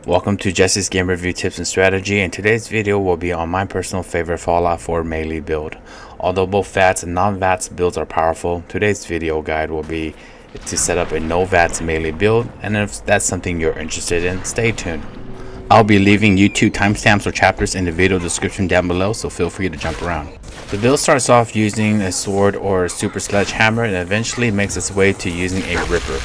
Welcome to Jesse's Game Review Tips and Strategy, and today's video will be on my personal favorite Fallout 4 melee build. Although both VATS and non-VATS builds are powerful, today's video guide will be to set up a no VATS melee build, and if that's something you're interested in, stay tuned. I'll be leaving YouTube timestamps or chapters in the video description down below, so feel free to jump around. The build starts off using a sword or a super sledgehammer and eventually makes its way to using a ripper.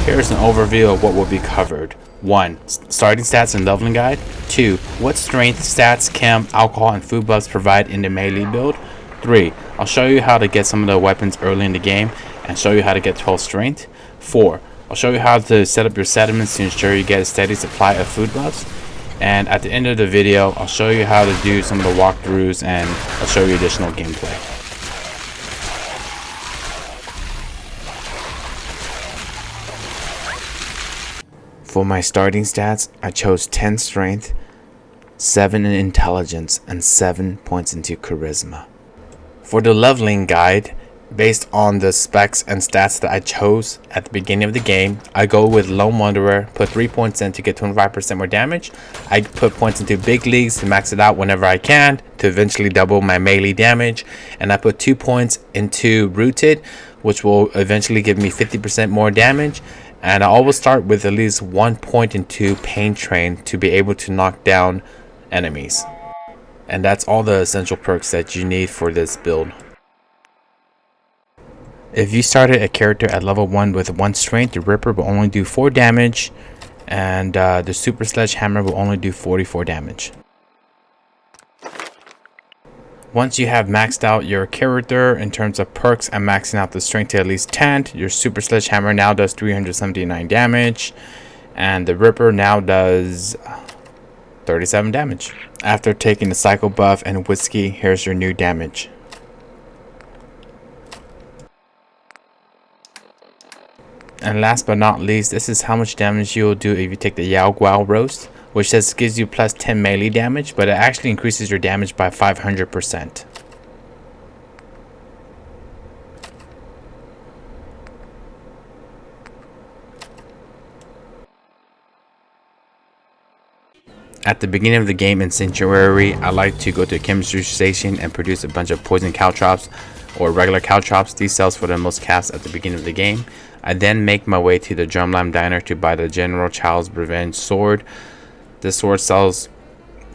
Here's an overview of what will be covered. 1. Starting stats and leveling guide. 2. What strength, stats, chem, alcohol, and food buffs provide in the melee build. 3. I'll show you how to get some of the weapons early in the game and show you how to get 12 strength. 4. I'll show you how to set up your sediments to ensure you get a steady supply of food buffs. And at the end of the video, I'll show you how to do some of the walkthroughs and I'll show you additional gameplay. For my starting stats, I chose 10 strength, 7 in intelligence, and 7 points into charisma. For the leveling guide, based on the specs and stats that I chose at the beginning of the game, I go with Lone Wanderer, put 3 points in to get 25% more damage. I put points into big leagues to max it out whenever I can, to eventually double my melee damage. And I put 2 points into Rooted, which will eventually give me 50% more damage. And I always start with at least 1 point into Pain Train to be able to knock down enemies. And that's all the essential perks that you need for this build. If you started a character at level 1 with 1 strength, the Ripper will only do 4 damage, and the Super Sledgehammer will only do 44 damage. Once you have maxed out your character in terms of perks and maxing out the strength to at least 10, your Super Sledgehammer now does 379 damage, and the Ripper now does 37 damage. After taking the Cycle buff and Whiskey, here's your new damage. And last but not least, this is how much damage you'll do if you take the Yao Guai roast, which says gives you plus 10 melee damage, but it actually increases your damage by 500%. At the beginning of the game in Sanctuary, I like to go to a chemistry station and produce a bunch of poison Caltrops or regular Caltrops. These sells for the most caps at the beginning of the game. I then make my way to the Drumline Diner to buy the General Chao's Revenge sword. This sword sells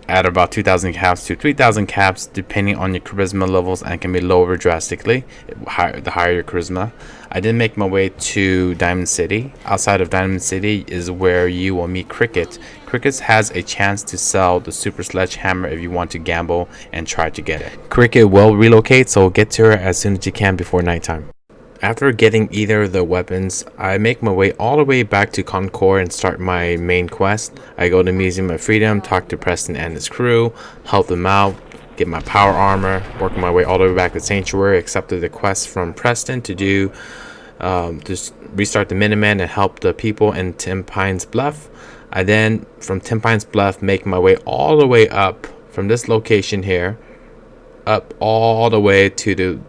at about 2,000 caps to 3,000 caps depending on your charisma levels and can be lower drastically the higher your charisma. I then make my way to Diamond City. Outside of Diamond City is where you will meet Cricket. Cricket has a chance to sell the Super Sledgehammer if you want to gamble and try to get it. Cricket will relocate, so get to her as soon as you can before nighttime. After getting either of the weapons, I make my way all the way back to Concord and start my main quest. I go to Museum of Freedom, talk to Preston and his crew, help them out, get my power armor, work my way all the way back to Sanctuary, accepted the quest from Preston to do just restart the Minutemen and help the people in Tim Pines Bluff. I then, from Tim Pines Bluff, make my way all the way up from this location here, up all the way to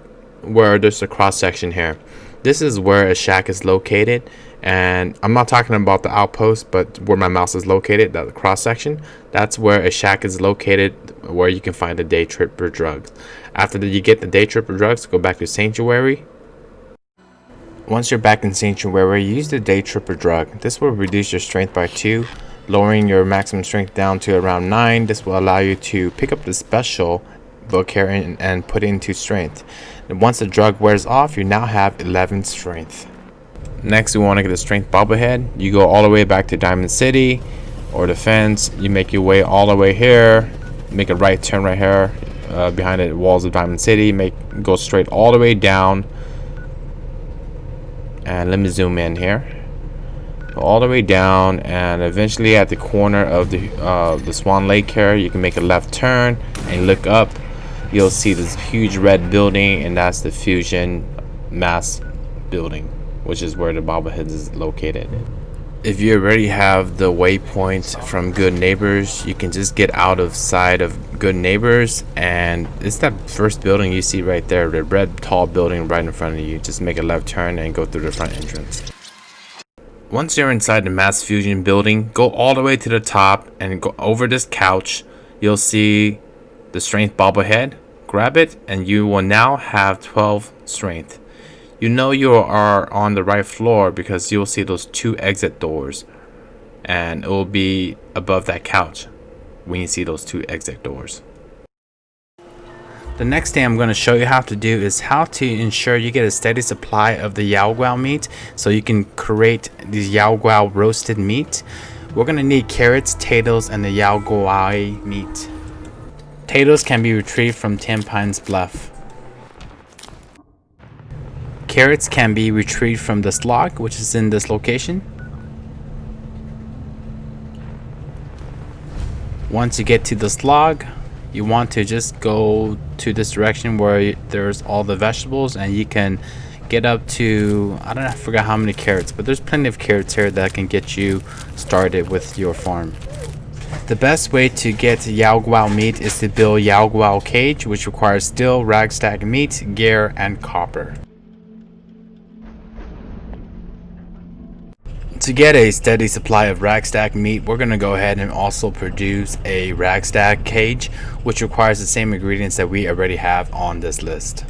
where there's a cross section here. This is where a shack is located, and I'm not talking about the outpost, but where my mouse is located, that cross section, that's where a shack is located, where you can find the day tripper drugs. After you get the day tripper drugs, go back to Sanctuary. Once you're back in Sanctuary, use the day tripper drug. This will reduce your strength by 2, lowering your maximum strength down to around 9. This will allow you to pick up the special book here and put it into strength. And once the drug wears off, you now have 11 strength. Next, we want to get the strength Bobble Head. You go all the way back to Diamond City or the fence. You make your way all the way here, make a right turn right here behind the walls of Diamond City, go straight all the way down, and let me zoom in here. Go all the way down, and eventually at the corner of the Swan Lake here, you can make a left turn and look up. You'll see this huge red building, and that's the Fusion Mass building, which is where the Bobblehead is located. If you already have the waypoint from Good Neighbors, you can just get out of sight of Good Neighbors, and it's that first building you see right there, the red tall building right in front of you. Just make a left turn and go through the front entrance. Once you're inside the mass fusion building, go all the way to the top and go over this couch. You'll see the strength bobblehead. Grab it and you will now have 12 strength. You know you are on the right floor because you'll see those 2 exit doors, and it will be above that couch when you see those 2 exit doors. The next thing I'm going to show you how to do is how to ensure you get a steady supply of the Yao Guai meat so you can create these Yao Guai roasted meat. We're going to need carrots, potatoes, and the Yao Guai meat. Potatoes can be retrieved from 10 Pines Bluff. Carrots can be retrieved from the slog, which is in this location. Once you get to the slog, you want to just go to this direction where there's all the vegetables, and you can get up to, I forgot how many carrots, but there's plenty of carrots here that can get you started with your farm. The best way to get Yao Guai meat is to build Yao Guai cage, which requires steel, Ragstag meat, gear, and copper. To get a steady supply of Ragstag meat, we're going to go ahead and also produce a Ragstag cage, which requires the same ingredients that we already have on this list.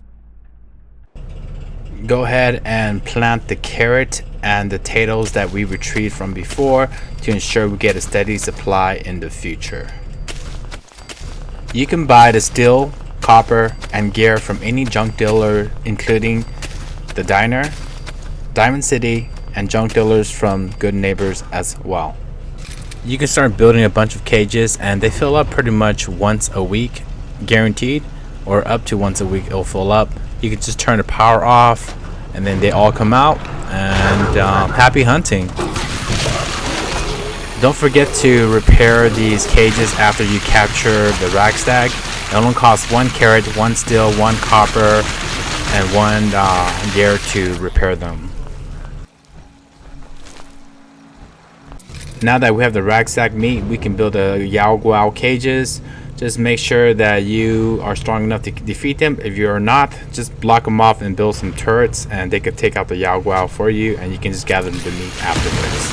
Go ahead and plant the carrot and the potatoes that we retrieved from before to ensure we get a steady supply in the future. You can buy the steel, copper, and gear from any junk dealer, including the Diner, Diamond City, and junk dealers from Good Neighbors as well. You can start building a bunch of cages, and they fill up pretty much once a week, guaranteed, or up to once a week it'll fill up. You can just turn the power off and then they all come out, and happy hunting. Don't forget to repair these cages after you capture the Ragstag. It only costs 1 carrot, 1 steel, 1 copper, and 1 gear to repair them. Now that we have the Ragstag meat, we can build the Yao Guai cages. Just make sure that you are strong enough to defeat them. If you're not, just block them off and build some turrets, and they could take out the Yao Guai for you, and you can just gather the meat afterwards.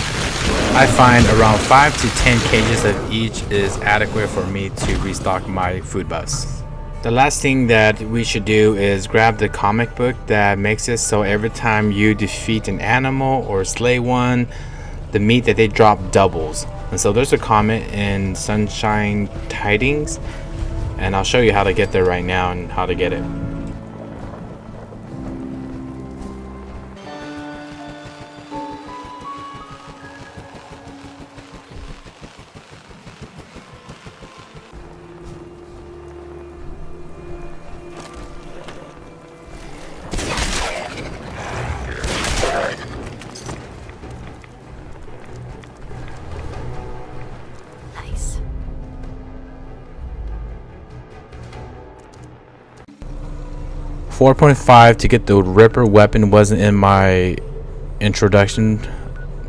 I find around 5 to 10 cages of each is adequate for me to restock my food bus. The last thing that we should do is grab the comic book that makes it so every time you defeat an animal or slay one, the meat that they drop doubles. And so there's a comment in Sunshine Tidings, and I'll show you how to get there right now and how to get it. 4.5 to get the Ripper weapon wasn't in my introduction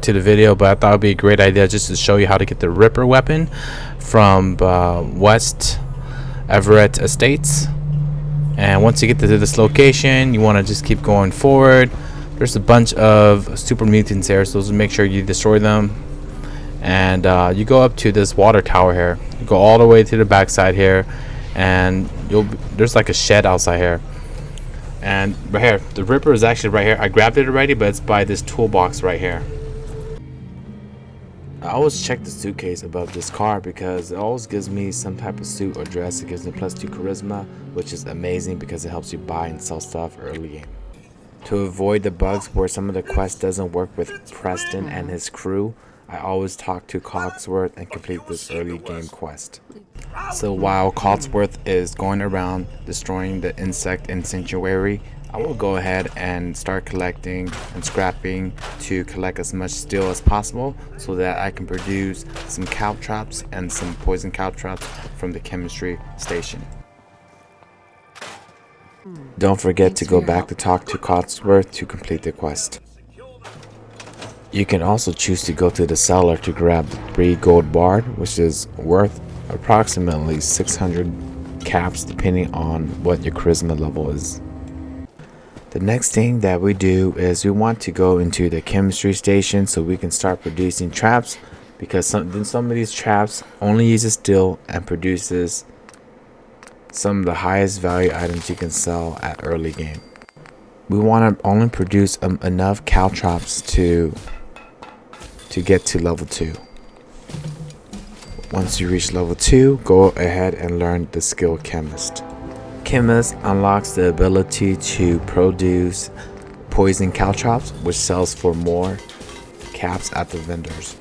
to the video, but I thought it would be a great idea just to show you how to get the Ripper weapon from West Everett Estates. And once you get to this location, you want to just keep going forward. There's a bunch of super mutants here, so just make sure you destroy them. And you go up to this water tower here. You go all the way to the backside here, and there's like a shed outside here. And right here, the Ripper is actually right here. I grabbed it already, but it's by this toolbox right here. I always check the suitcase above this car because it always gives me some type of suit or dress. It gives me +2 charisma, which is amazing because it helps you buy and sell stuff early game. To avoid the bugs where some of the quest doesn't work with Preston and his crew, I always talk to Cogsworth and complete this early game quest. So while Cogsworth is going around destroying the insect in Sanctuary, I will go ahead and start collecting and scrapping to collect as much steel as possible so that I can produce some Caltrops and some poison Caltrops from the chemistry station. Don't forget to go back to talk to Cogsworth to complete the quest. You can also choose to go to the cellar to grab the 3 gold bar, which is worth approximately 600 caps depending on what your charisma level is. The next thing that we do is we want to go into the chemistry station so we can start producing traps, because some of these traps only uses steel and produces some of the highest value items you can sell at early game. We want to only produce enough caltrops to get to level 2. Once you reach level 2, go ahead and learn the skill chemist. Chemist unlocks the ability to produce poison caltrops, which sells for more caps at the vendors.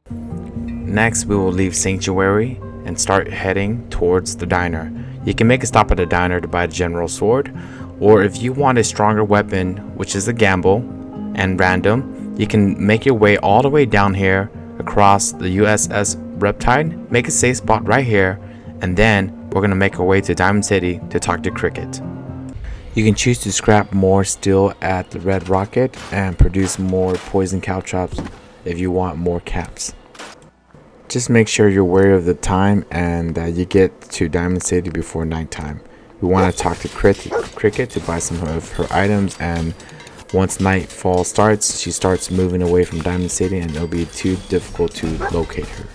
Next, we will leave Sanctuary and start heading towards the diner. You can make a stop at the diner to buy the general sword, or if you want a stronger weapon, which is a gamble and random, you can make your way all the way down here across the USS Riptide, make a safe spot right here, and then we're going to make our way to Diamond City to talk to Cricket. You can choose to scrap more steel at the Red Rocket and produce more poison caltrops if you want more caps. Just make sure you're aware of the time and that you get to Diamond City before nighttime. We want to talk to Cricket to buy some of her items, and once nightfall starts, she starts moving away from Diamond City and it'll be too difficult to locate her.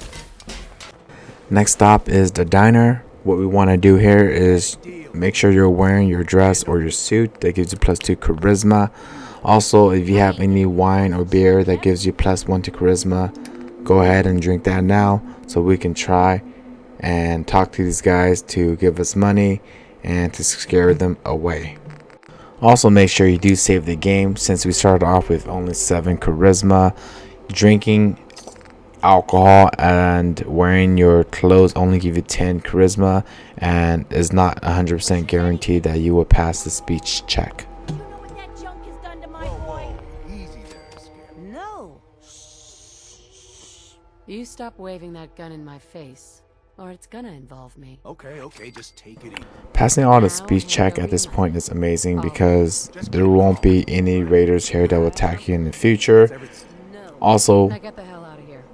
Next stop is the diner. What we want to do here is make sure you're wearing your dress or your suit that gives you +2 charisma. Also, if you have any wine or beer that gives you +1 to charisma, go ahead and drink that now so we can try and talk to these guys to give us money and to scare them away. Also, make sure you do save the game, since we started off with only 7 charisma. Drinking alcohol and wearing your clothes only give you 10 charisma and is not 100% guaranteed that you will pass the speech check. You know what that junk has done to my boy? Easy there, Scary. No. You stop waving that gun in my face, or it's gonna involve me. Okay, just take it easy. Passing all the speech check at this point is amazing because there won't be any raiders here that will attack you in the future. No. Also, Now get the hell out of here.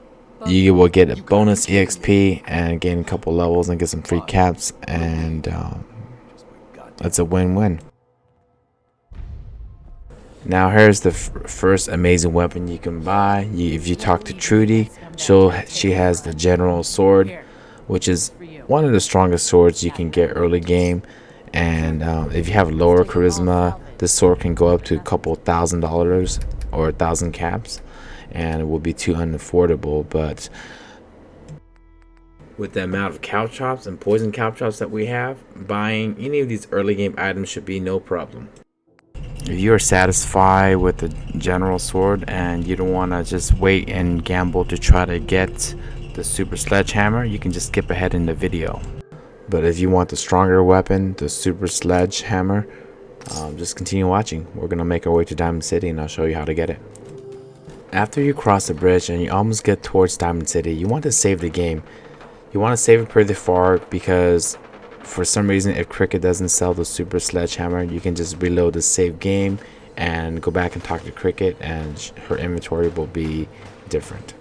you will get a bonus EXP and gain a couple levels and get some free caps, and that's a win-win. Now here's the first amazing weapon you can buy. If you talk to Trudy, she has the general sword, which is one of the strongest swords you can get early game, and if you have lower charisma, this sword can go up to a couple $1,000 or 1,000 caps, and it will be too unaffordable. But with the amount of caltrops and poison caltrops that we have, buying any of these early game items should be no problem. If you are satisfied with the general sword and you don't want to just wait and gamble to try to get the super sledgehammer, you can just skip ahead in the video. But if you want the stronger weapon, the super sledgehammer, just continue watching. We're gonna make our way to Diamond City and I'll show you how to get it. After you cross the bridge and you almost get towards Diamond City, you want to save the game. You want to save it pretty far because for some reason, if Cricket doesn't sell the super sledgehammer, you can just reload the save game and go back and talk to Cricket, and her inventory will be different.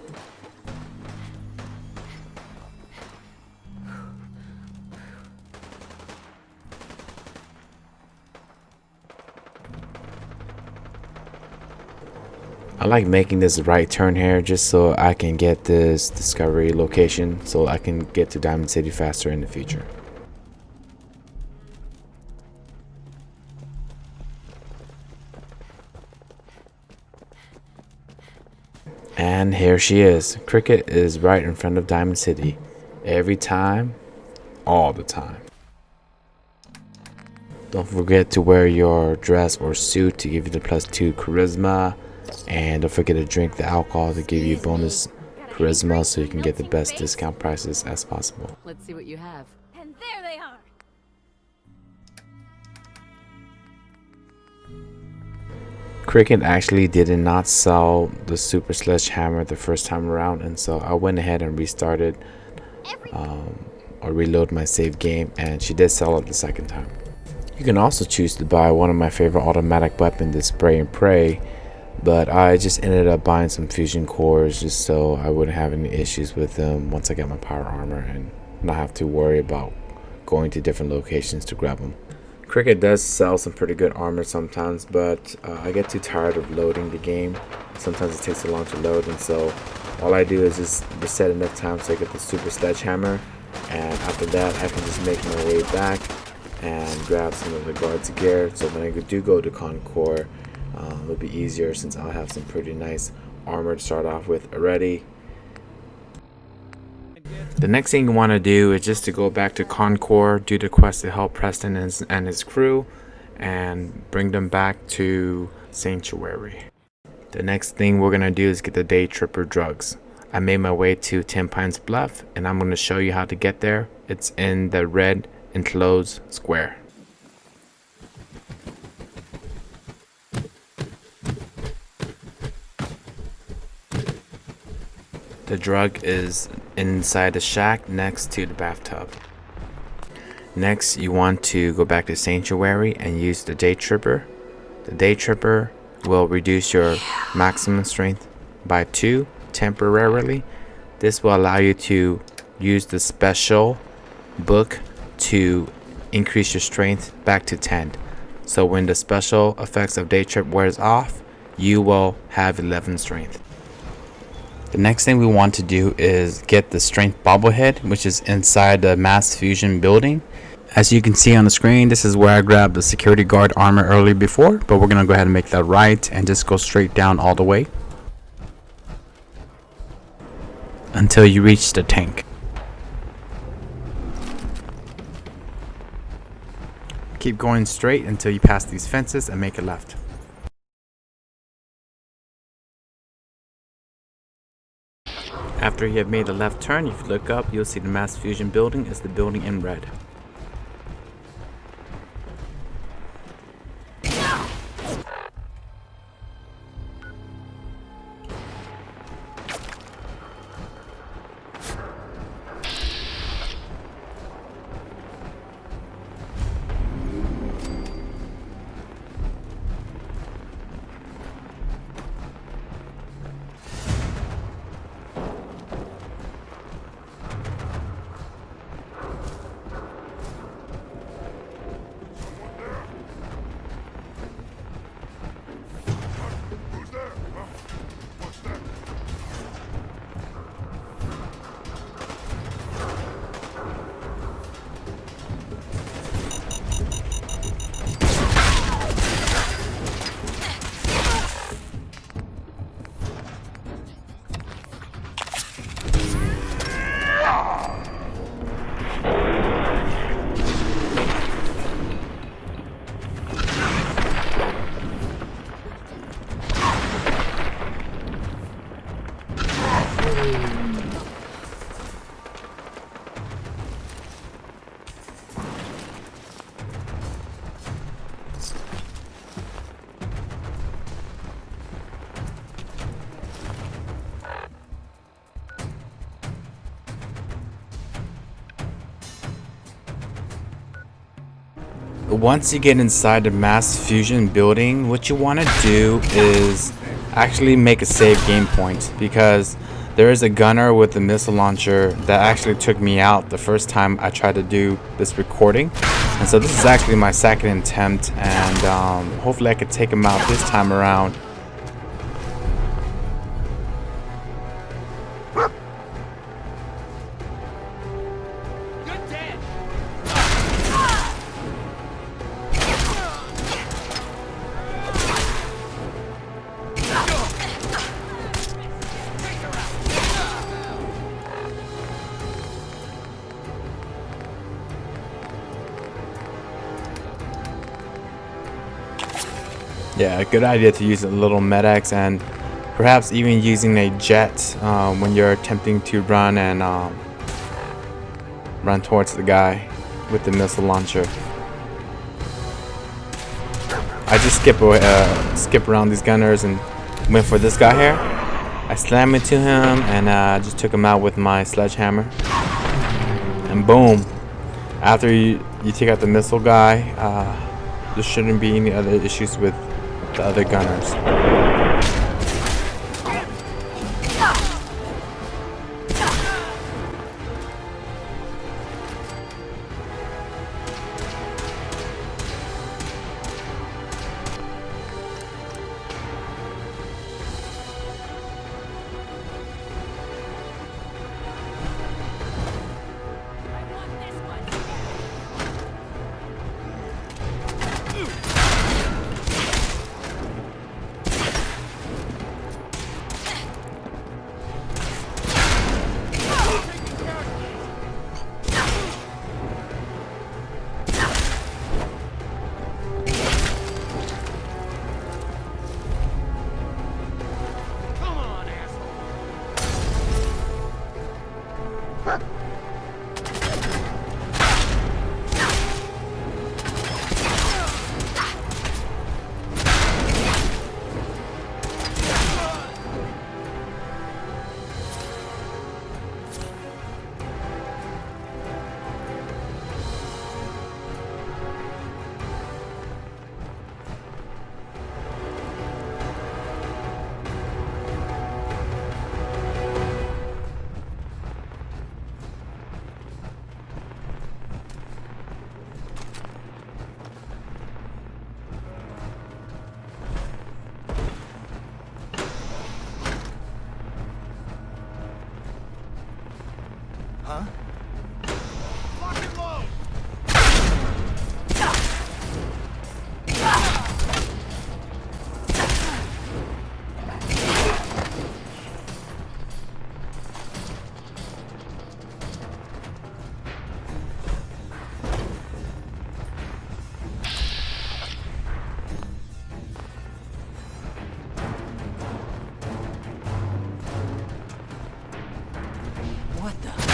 I like making this right turn here just so I can get this discovery location so I can get to Diamond City faster in the future. And here she is. Cricket is right in front of Diamond City. Every time, all the time. Don't forget to wear your dress or suit to give you the +2 charisma. And don't forget to drink the alcohol to give you bonus charisma so you can get the best discount prices as possible. Let's see what you have. And there they are. Cricket actually did not sell the super sledgehammer the first time around, and so I went ahead and restarted or reload my save game, and she did sell it the second time. You can also choose to buy one of my favorite automatic weapons, the spray and pray, but I just ended up buying some fusion cores just so I wouldn't have any issues with them once I get my power armor and not have to worry about going to different locations to grab them. Cricket does sell some pretty good armor sometimes, but I get too tired of loading the game. Sometimes it takes so long to load, and so all I do is just reset enough time so I get the super sledgehammer, and after that I can just make my way back and grab some of the guards gear, so when I do go to Concord, it'll be easier since I'll have some pretty nice armor to start off with already. The next thing you want to do is just to go back to Concord, do the quest to help Preston and his crew, and bring them back to Sanctuary. The next thing we're going to do is get the Day Tripper drugs. I made my way to 10 Pines Bluff, and I'm going to show you how to get there. It's in the red enclosed square. The drug is inside the shack next to the bathtub. Next, you want to go back to Sanctuary and use the Day Tripper. The Day Tripper will reduce your maximum strength by 2 temporarily. This will allow you to use the special book to increase your strength back to 10. So when the special effects of Day Trip wears off, you will have 11 strength. The next thing we want to do is get the strength bobblehead, which is inside the mass fusion building. As you can see on the screen, this is where I grabbed the security guard armor earlier before, but we're gonna go ahead and make that right and just go straight down all the way until you reach the tank. Keep going straight until you pass these fences and make a left. After you have made the left turn, if you look up, you'll see the mass fusion building is the building in red. Once you get inside the mass fusion building, what you want to do is actually make a save game point, because there is a gunner with a missile launcher that actually took me out the first time I tried to do this recording, and so this is actually my second attempt, and hopefully I could take him out this time around. Yeah, a good idea to use a little med-X, and perhaps even using a jet when you're attempting to run and run towards the guy with the missile launcher. I just skip around these gunners and went for this guy here. I slammed into him and just took him out with my sledgehammer. And boom! After you take out the missile guy, there shouldn't be any other issues with the other gunners. Huh? Lock and load! What the?